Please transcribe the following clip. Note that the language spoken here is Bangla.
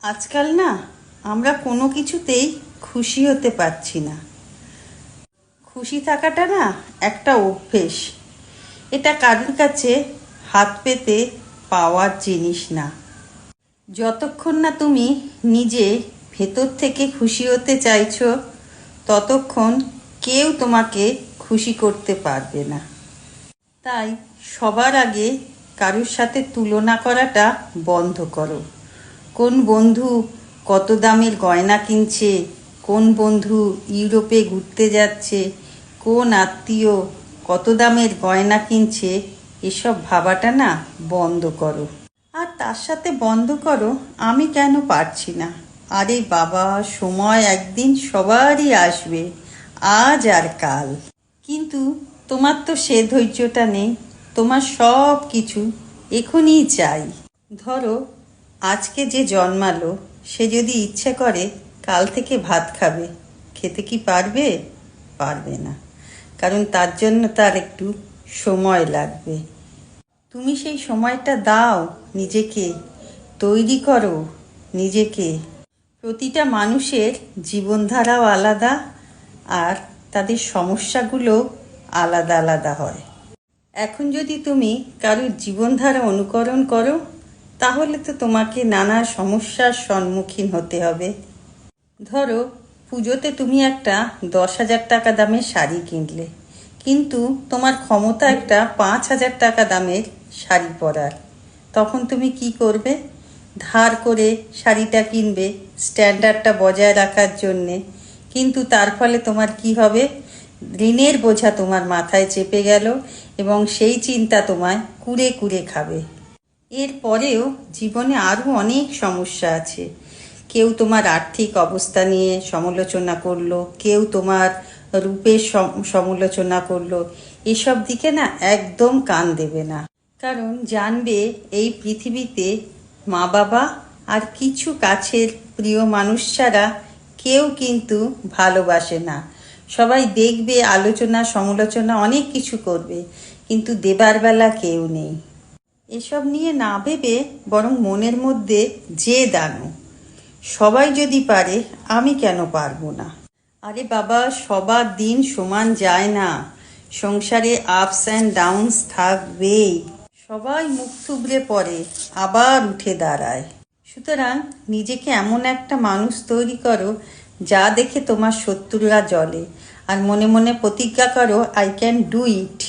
আজকাল না আমরা কোনো কিছুতেই খুশি হতে পারছি না। খুশি থাকাটা না একটা অভ্যেস। এটা কারোর কাছে হাত পেতে পাওয়ার জিনিস না। যতক্ষণ না তুমি নিজে ভেতর থেকে খুশি হতে চাইছো, ততক্ষণ কেউ তোমাকে খুশি করতে পারবে না। তাই সবার আগে কারোর সাথে তুলনা করাটা বন্ধ করো। কোন বন্ধু কত দামের গয়না কিনছে, কোন বন্ধু ইউরোপে ঘুরতে যাচ্ছে, কোন আত্মীয় কত দামের গয়না কিনছে, এসব ভাবাটা না বন্ধ করো। আর তার সাথে বন্ধ করো আমি কেন পারছি না। আরে বাবা, সময় একদিন সবারই আসবে, আজ আর কাল। কিন্তু তোমার তো সে ধৈর্যটা নেই। তোমার সব কিছু এখনই চাই। ধরো আজকে যে জন্মালো সে যদি ইচ্ছে করে কাল থেকে ভাত খাবে, খেতে কি পারবে? পারবে না, কারণ তার জন্য তার একটু সময় লাগবে। তুমি সেই সময়টা দাও, নিজেকে তৈরি করো নিজেকে। প্রতিটা মানুষের জীবনধারাও আলাদা, আর তাদের সমস্যাগুলো আলাদা আলাদা হয়। এখন যদি তুমি কারোর জীবনধারা অনুকরণ করো, তাহলে তো তোমাকে নানা সমস্যার সম্মুখীন হতে হবে। ধরো পুজোতে তুমি একটা 10,000 টাকা দামের শাড়ি কিনলে, কিন্তু তোমার ক্ষমতা একটা 5,000 টাকা দামের শাড়ি পরার। তখন তুমি কি করবে? ধার করে শাড়িটা কিনবে স্ট্যান্ডার্ডটা বজায় রাখার জন্যে। কিন্তু তার ফলে তোমার কি হবে? ঋণের বোঝা তোমার মাথায় চেপে গেল এবং সেই চিন্তা তোমায় কুরে কুরে খাবে। এরপরেও জীবনে আরও অনেক সমস্যা আছে। কেউ তোমার আর্থিক অবস্থা নিয়ে সমালোচনা করলো, কেউ তোমার রূপের সমালোচনা করলো। এসব দিকে না একদম কান দেবে না, কারণ জানবে এই পৃথিবীতে মা বাবা আর কিছু কাছের প্রিয় মানুষ ছাড়া কেউ কিন্তু ভালোবাসে না। সবাই দেখবে, আলোচনা সমালোচনা অনেক কিছু করবে, কিন্তু দেবার বেলা কেউ নেই। এসব নিয়ে না ভেবে বরং মনের মধ্যে জেদ আনো, সবাই যদি পারে আমি কেন পারবো না। আরে বাবা, সবার দিন সমান যায় না। সংসারে আপস অ্যান্ড ডাউনস থাকবেই। সবাই মুখ থুবড়ে পড়ে, আবার উঠে দাঁড়ায়। সুতরাং নিজেকে এমন একটা মানুষ তৈরি করো যা দেখে তোমার শত্রুরা জ্বলে, আর মনে মনে প্রতিজ্ঞা করো, আই ক্যান ডু ইট।